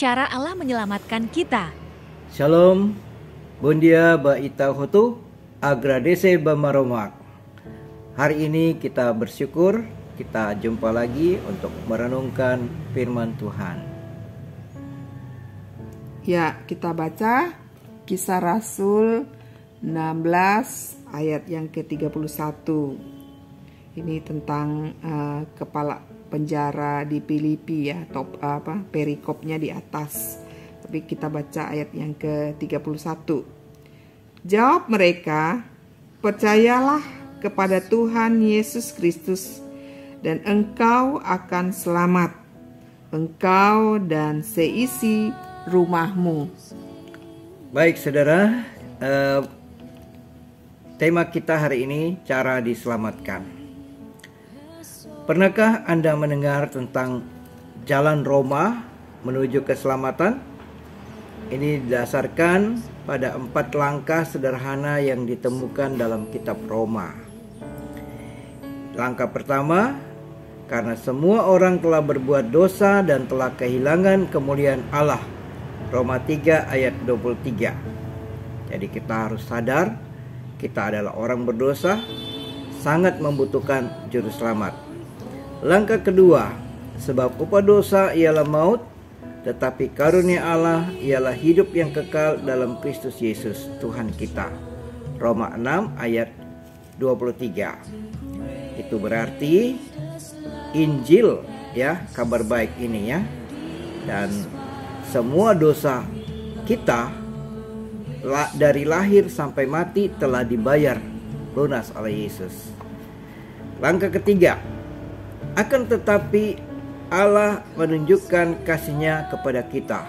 cara Allah menyelamatkan kita. Shalom, Bundia Baita Hotu, Agradece Bamaromak. Hari ini kita bersyukur, kita jumpa lagi untuk merenungkan firman Tuhan. Ya, kita baca Kisah Rasul 16 ayat yang ke-31. Ini tentang kepala penjara di Filipi ya, perikopnya di atas. Tapi kita baca ayat yang ke-31. Jawab mereka, "Percayalah kepada Tuhan Yesus Kristus dan engkau akan selamat, engkau dan seisi rumahmu." Baik saudara, tema kita hari ini cara diselamatkan. Pernahkah Anda mendengar tentang jalan Roma menuju keselamatan? Ini didasarkan pada 4 langkah sederhana yang ditemukan dalam kitab Roma. Langkah pertama, karena semua orang telah berbuat dosa dan telah kehilangan kemuliaan Allah. Roma 3 ayat 23. Jadi kita harus sadar, kita adalah orang berdosa, sangat membutuhkan juru selamat. Langkah kedua, sebab upah dosa ialah maut, tetapi karunia Allah ialah hidup yang kekal dalam Kristus Yesus Tuhan kita. Roma 6 ayat 23. Itu berarti Injil ya, kabar baik ini ya. Dan semua dosa kita dari lahir sampai mati telah dibayar lunas oleh Yesus. Langkah ketiga, akan tetapi Allah menunjukkan kasih-Nya kepada kita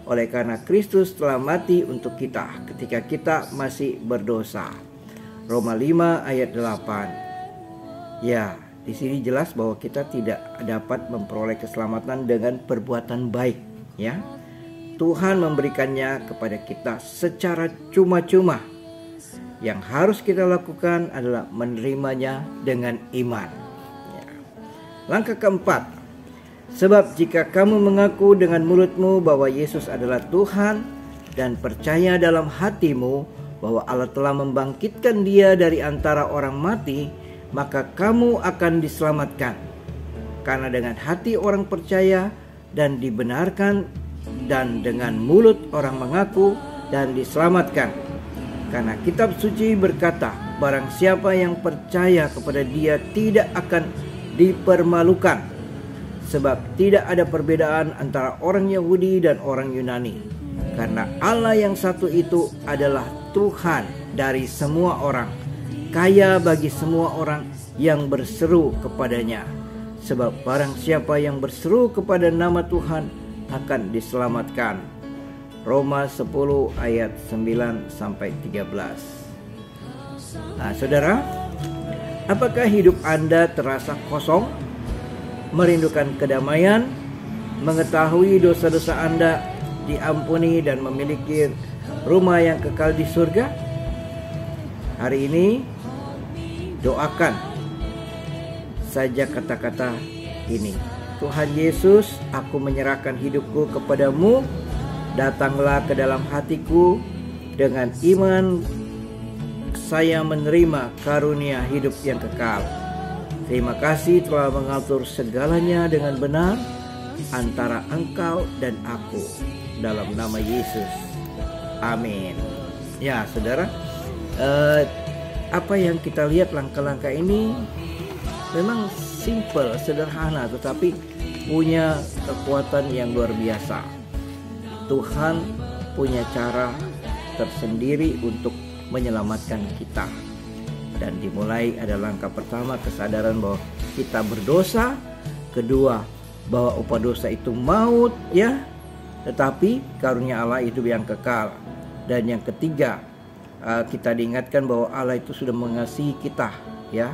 oleh karena Kristus telah mati untuk kita ketika kita masih berdosa. Roma 5 ayat 8. Ya, di sini jelas bahwa kita tidak dapat memperoleh keselamatan dengan perbuatan baik, ya. Tuhan memberikannya kepada kita secara cuma-cuma. Yang harus kita lakukan adalah menerimanya dengan iman. Langkah keempat, sebab jika kamu mengaku dengan mulutmu bahwa Yesus adalah Tuhan dan percaya dalam hatimu bahwa Allah telah membangkitkan Dia dari antara orang mati, maka kamu akan diselamatkan. Karena dengan hati orang percaya dan dibenarkan, dan dengan mulut orang mengaku dan diselamatkan. Karena kitab suci berkata, barang siapa yang percaya kepada Dia tidak akan dipermalukan, sebab tidak ada perbedaan antara orang Yahudi dan orang Yunani, karena Allah yang satu itu adalah Tuhan dari semua orang, kaya bagi semua orang yang berseru kepadanya, sebab barang siapa yang berseru kepada nama Tuhan akan diselamatkan. Roma 10 ayat 9 sampai 13. Nah, saudara, apakah hidup Anda terasa kosong, merindukan kedamaian, mengetahui dosa-dosa Anda diampuni dan memiliki rumah yang kekal di surga? Hari ini doakan saja kata-kata ini. Tuhan Yesus, aku menyerahkan hidupku kepadamu. Datanglah ke dalam hatiku. Dengan iman saya menerima karunia hidup yang kekal. Terima kasih telah mengatur segalanya dengan benar antara engkau dan aku. Dalam nama Yesus. Amin. Ya saudara, apa yang kita lihat langkah-langkah ini memang simple, sederhana, tetapi punya kekuatan yang luar biasa. Tuhan punya cara tersendiri untuk menyelamatkan kita. Dan dimulai ada langkah pertama, kesadaran bahwa kita berdosa. Kedua, bahwa upah dosa itu maut, ya, tetapi karunia Allah itu yang kekal. Dan yang ketiga, kita diingatkan bahwa Allah itu sudah mengasihi kita, ya.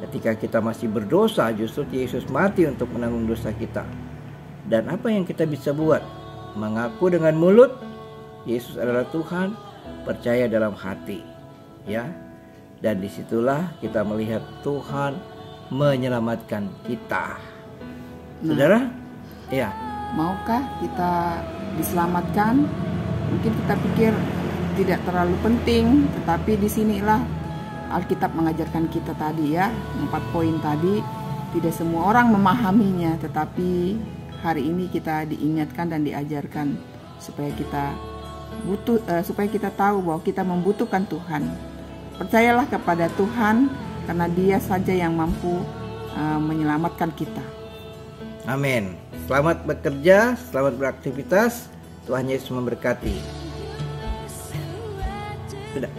Ketika kita masih berdosa, justru Yesus mati untuk menanggung dosa kita. Dan apa yang kita bisa buat? Mengaku dengan mulut Yesus adalah Tuhan, percaya dalam hati, ya. Dan disitulah kita melihat Tuhan menyelamatkan kita. Saudara, ya, Maukah kita diselamatkan? Mungkin kita pikir tidak terlalu penting, tetapi disinilah Alkitab mengajarkan kita tadi ya, 4 poin tadi. Tidak semua orang memahaminya, tetapi hari ini kita diingatkan dan diajarkan supaya kita tahu bahwa kita membutuhkan Tuhan. Percayalah kepada Tuhan, karena Dia saja yang mampu menyelamatkan kita. Amin. Selamat bekerja, selamat beraktivitas. Tuhan Yesus memberkati. Sudah.